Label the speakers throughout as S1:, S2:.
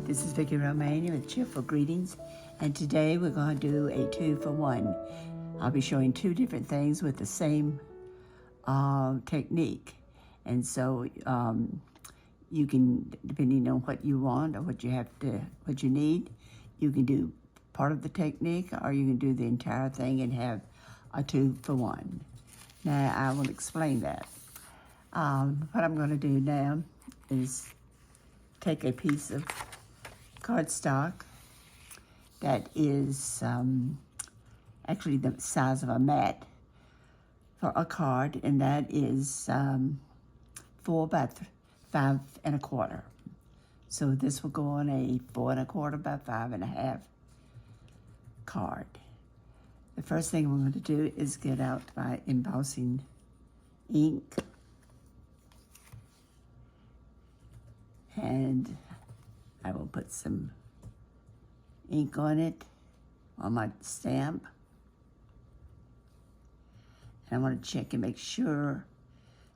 S1: This is Vicki Romania with Cheerful Greetings, and today we're going to do a 2-for-1. I'll be showing two different things with the same technique, and so you can, depending on what you want or what you need, you can do part of the technique, or you can do the entire thing and have a 2-for-1. Now I will explain that. What I'm going to do now is take a piece of cardstock that is actually the size of a mat for a card, and that is 4 by 5 1/4. So this will go on a 4 1/4 by 5 1/2 card. The first thing we're going to do is get out my embossing ink, and I will put some ink on it, on my stamp. And I want to check and make sure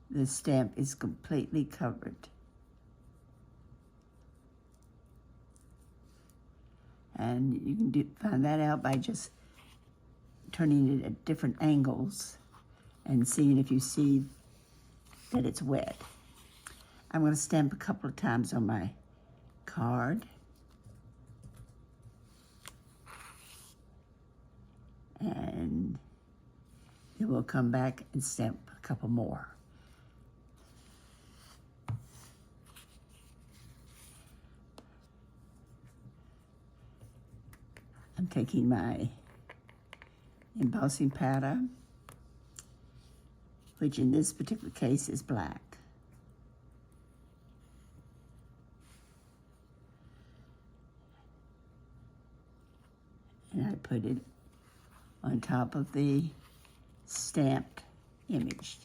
S1: the stamp is completely covered. And you can find that out by just turning it at different angles and seeing if you see that it's wet. I'm going to stamp a couple of times on my card. And then we'll come back and stamp a couple more. I'm taking my embossing powder, which in this particular case is black. And I put it on top of the stamped image.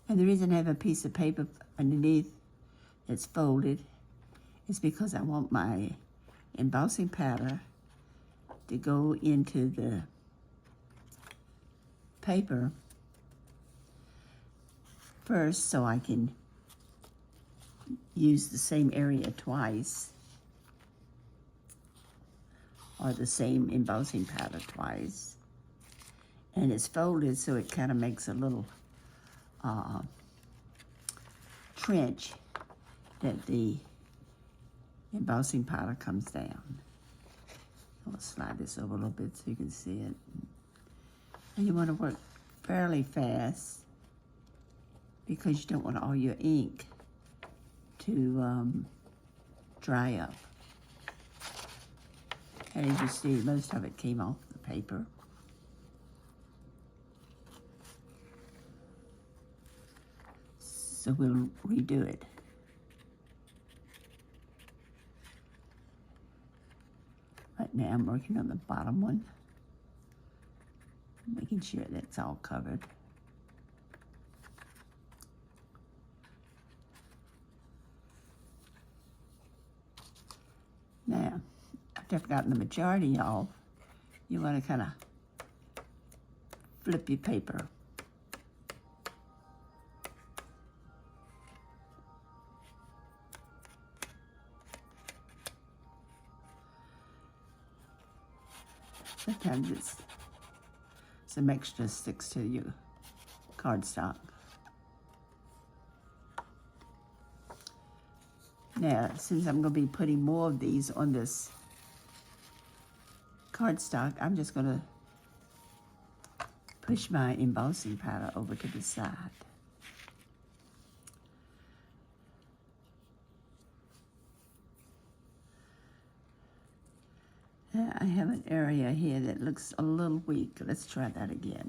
S1: And the reason I have a piece of paper underneath that's folded is because I want my embossing powder to go into the paper first, so I can use the same area twice, or the same embossing powder twice. And it's folded so it kind of makes a little trench that the embossing powder comes down. I'll slide this over a little bit so you can see it. And you want to work fairly fast because you don't want all your ink to dry up. And as you see, most of it came off the paper. So we'll redo it. Right now I'm working on the bottom one, making sure that's all covered. Now, after I've gotten the majority off, you want to kind of flip your paper. Sometimes some extra sticks to your cardstock. Now, since I'm going to be putting more of these on this cardstock, I'm just going to push my embossing powder over to the side. Now, I have an area here that looks a little weak. Let's try that again.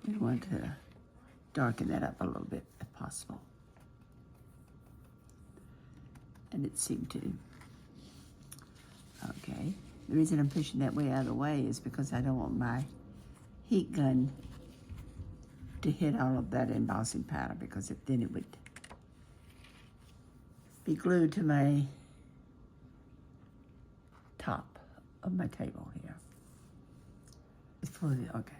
S1: We want to darken that up a little bit if possible. And it seemed to. Okay. The reason I'm pushing that way out of the way is because I don't want my heat gun to hit all of that embossing powder, because then it would be glued to my top of my table here. It's fully, okay.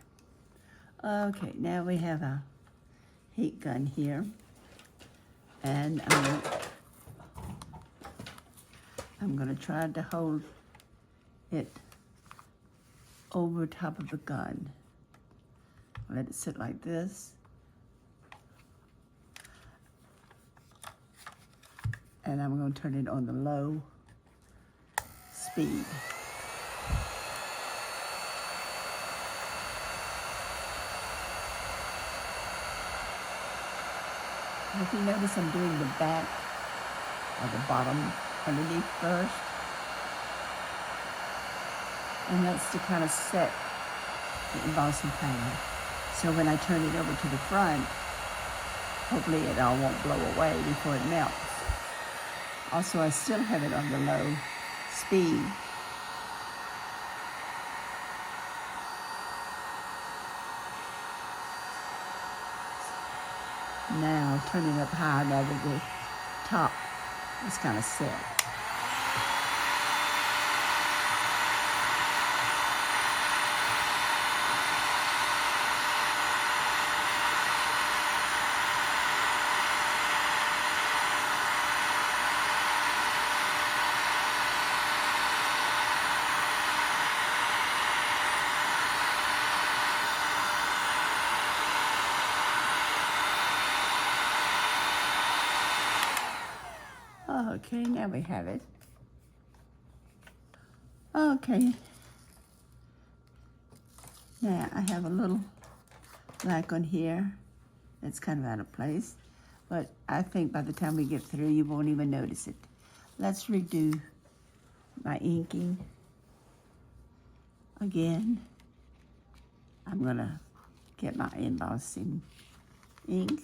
S1: Okay, now we have a heat gun here. And I'm gonna try to hold it over top of the gun. Let it sit like this. And I'm going to turn it on the low speed. If you notice, I'm doing the back or the bottom underneath first. And that's to kind of set the embossing powder. So when I turn it over to the front, hopefully it all won't blow away before it melts. Also, I still have it on the low speed. Now, turn it up high now that the top is kind of set. Okay, now we have it. Okay. Now I have a little black on here that's kind of out of place, but I think by the time we get through, you won't even notice it. Let's redo my inking again. I'm gonna get my embossing ink.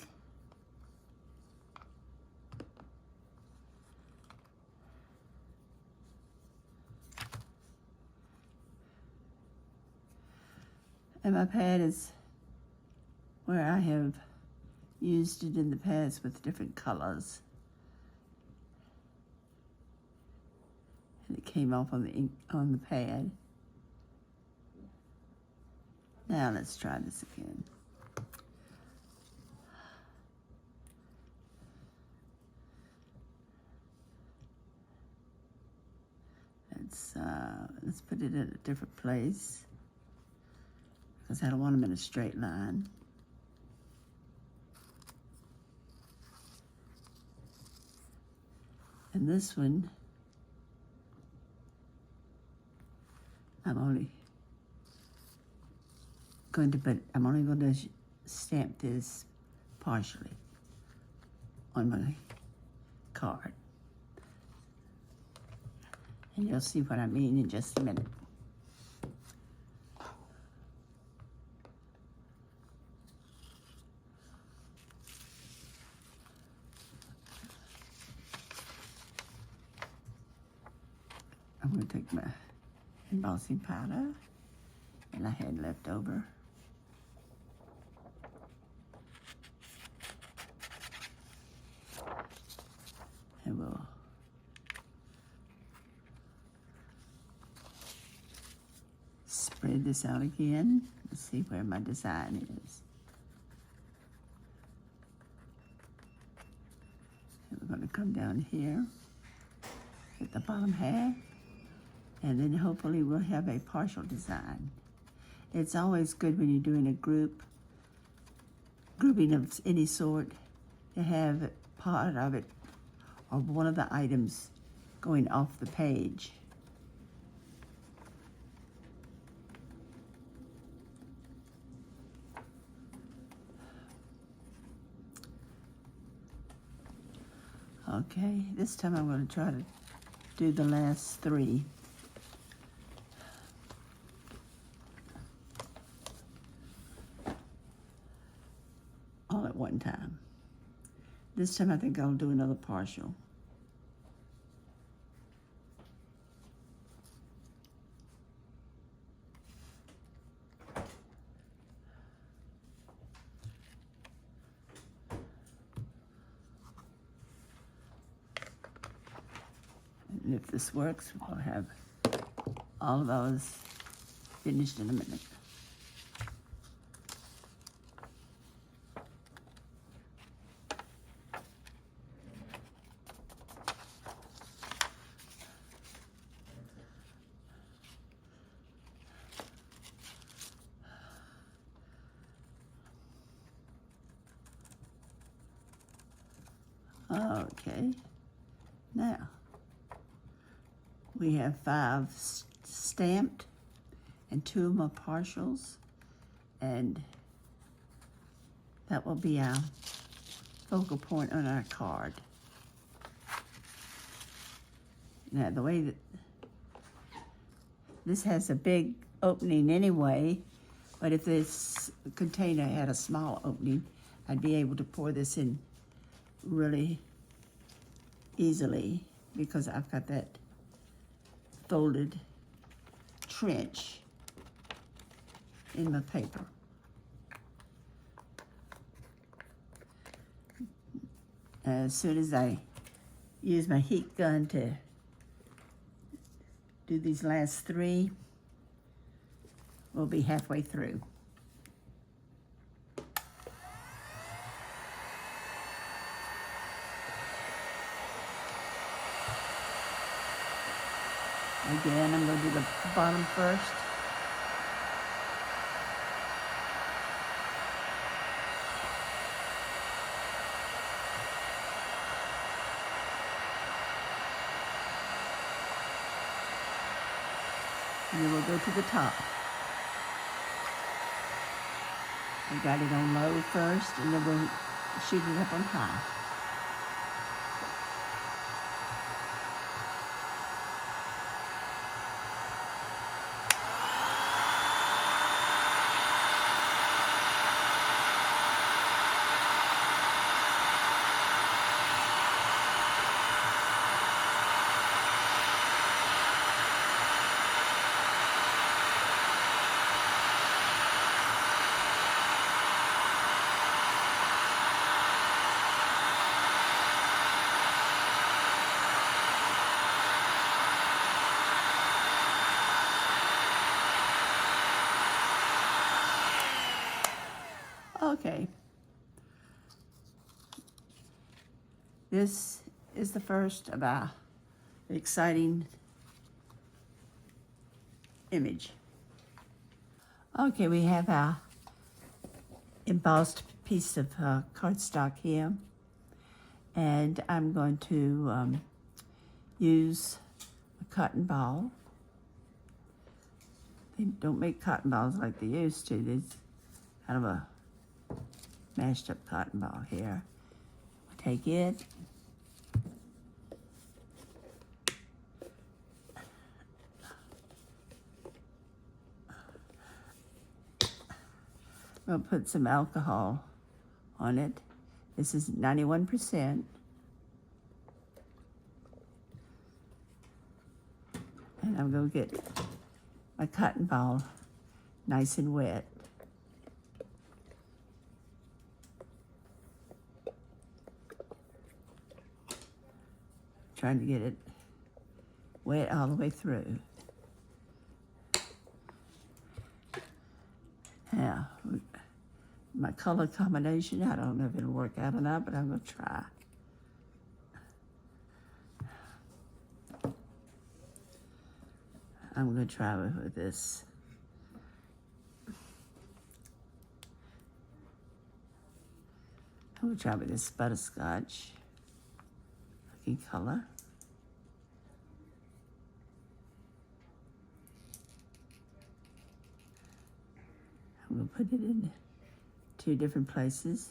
S1: And my pad is where I have used it in the past with different colors. And it came off on the ink, on the pad. Now let's try this again. Let's put it in a different place, because I don't want them in a straight line. And this one, I'm only going to stamp this partially on my card. And you'll see what I mean in just a minute. I'm going to take my embossing powder and I had left over. And we'll spread this out again. Let's see where my design is. And we're going to come down here at the bottom half, and then hopefully we'll have a partial design. It's always good when you're doing a grouping of any sort, to have part of it or one of the items going off the page. Okay, this time I'm going to try to do the last three. All at one time. This time I think I'll do another partial. And if this works, we'll have all of those finished in a minute. Okay, now we have 5 stamped and 2 of them are partials, and that will be our focal point on our card. Now the way that this has a big opening anyway, but if this container had a small opening, I'd be able to pour this in really easily because I've got that folded trench in my paper. As soon as I use my heat gun to do these last 3, we'll be halfway through. Again, I'm going to do the bottom first. And then we'll go to the top. We got it on low first, and then we'll shoot it up on high. Okay. This is the first of our exciting image. Okay, we have our embossed piece of cardstock here, and I'm going to use a cotton ball. They don't make cotton balls like they used to. There's kind of a mashed up cotton ball here. Take it, we'll put some alcohol on it. This is 91%. And I'm going to get my cotton ball nice and wet. Trying to get it wet all the way through. Now, my color combination, I don't know if it'll work out or not, but I'm going to try. I'm going to try with this. I'm going to try with this butterscotch looking color. I'm going to put it in 2 different places.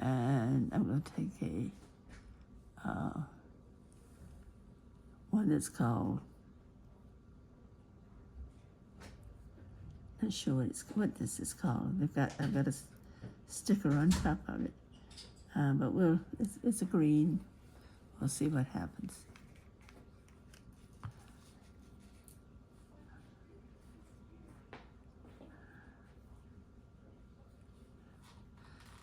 S1: And I'm going to take a one that's called, not sure what this is called. I've got a sticker on top of it, but it's a green. We'll see what happens.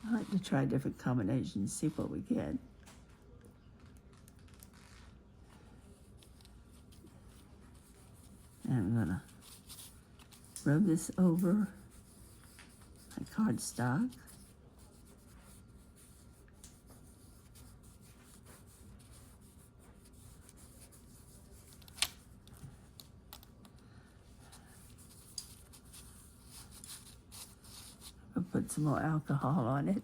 S1: I like to try different combinations, see what we get. And I'm gonna rub this over my cardstock. I'll put some more alcohol on it.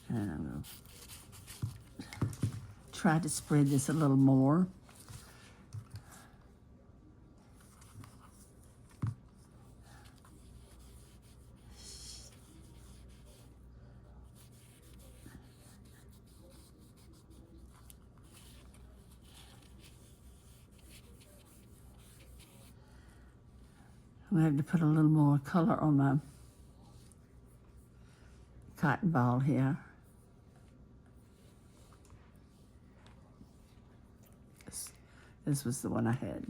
S1: And I'm going to try to spread this a little more. I'm going to have to put a little more color on my cotton ball here. This was the one I had.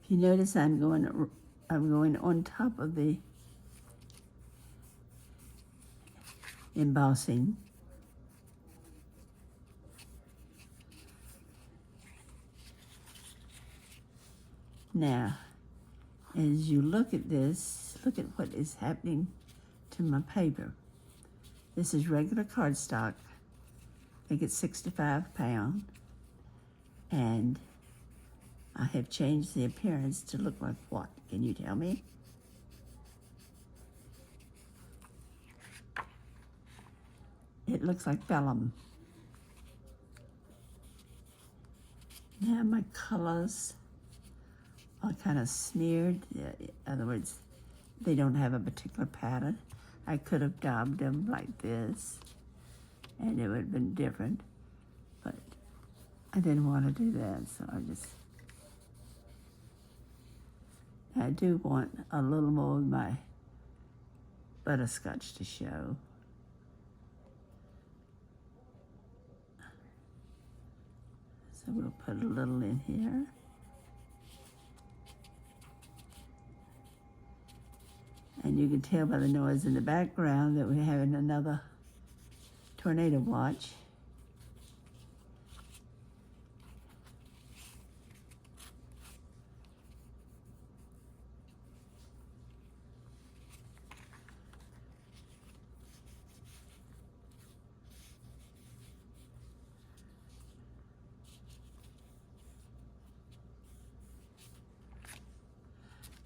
S1: You notice I'm going on top of the embossing. Now, as you look at this, look at what is happening to my paper. This is regular cardstock. I think it's 65 pounds. And I have changed the appearance to look like what? Can you tell me? It looks like vellum. Now my colors are kind of smeared. In other words, they don't have a particular pattern. I could have daubed them like this, and it would have been different, but I didn't want to do that, so I do want a little more of my butterscotch to show. So we'll put a little in here. And you can tell by the noise in the background that we're having another tornado watch.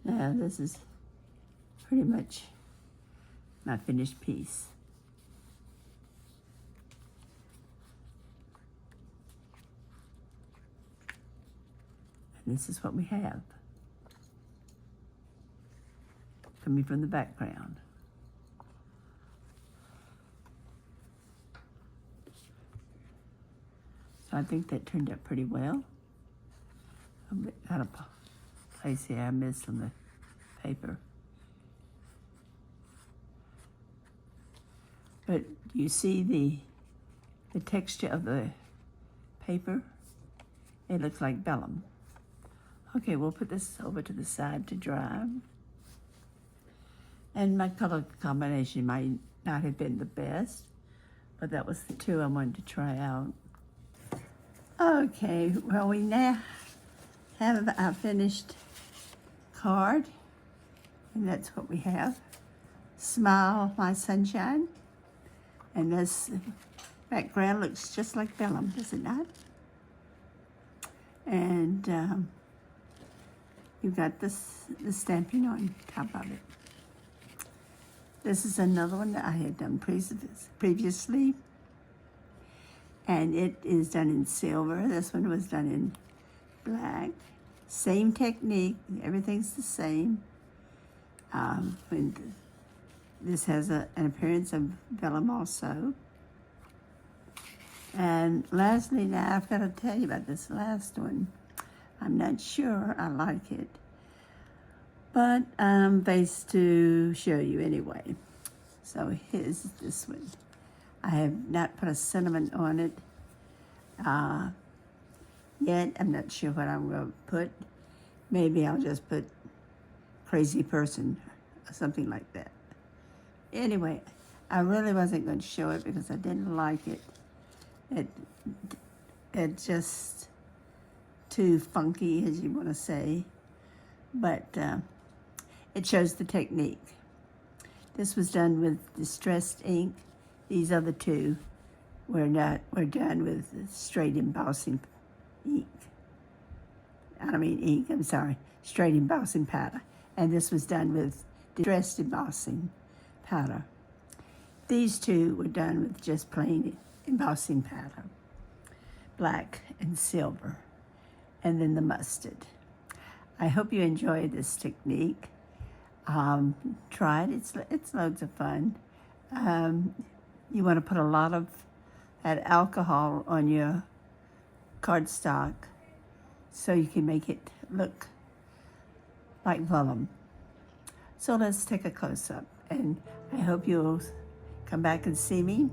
S1: Now this is pretty much my finished piece. And this is what we have coming from the background. So I think that turned out pretty well. I'm out of place here I missed on the paper. But you see the texture of the paper? It looks like vellum. Okay, we'll put this over to the side to dry. And my color combination might not have been the best, but that was the two I wanted to try out. Okay, well, we now have our finished card, and that's what we have. Smile, my sunshine. And this background looks just like vellum, does it not? And you've got the stamping on top of it. This is another one that I had done previously, and it is done in silver. This one was done in black. Same technique, everything's the same. This has an appearance of vellum also. And lastly, now I've got to tell you about this last one. I'm not sure I like it, but I'm based to show you anyway. So here's this one. I have not put a sentiment on it yet. I'm not sure what I'm going to put. Maybe I'll just put crazy person or something like that. Anyway, I really wasn't going to show it because I didn't like it. It's just too funky, as you want to say, but it shows the technique. This was done with distressed ink. These other two were done with straight embossing ink. Straight embossing powder. And this was done with distressed embossing powder. These two were done with just plain embossing powder, black and silver, and then the mustard. I hope you enjoy this technique. Try it, it's loads of fun. You want to put a lot of that alcohol on your cardstock so you can make it look like vellum. So let's take a close-up, and I hope you'll come back and see me,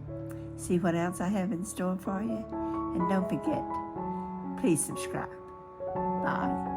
S1: see what else I have in store for you, and don't forget, please subscribe. Bye.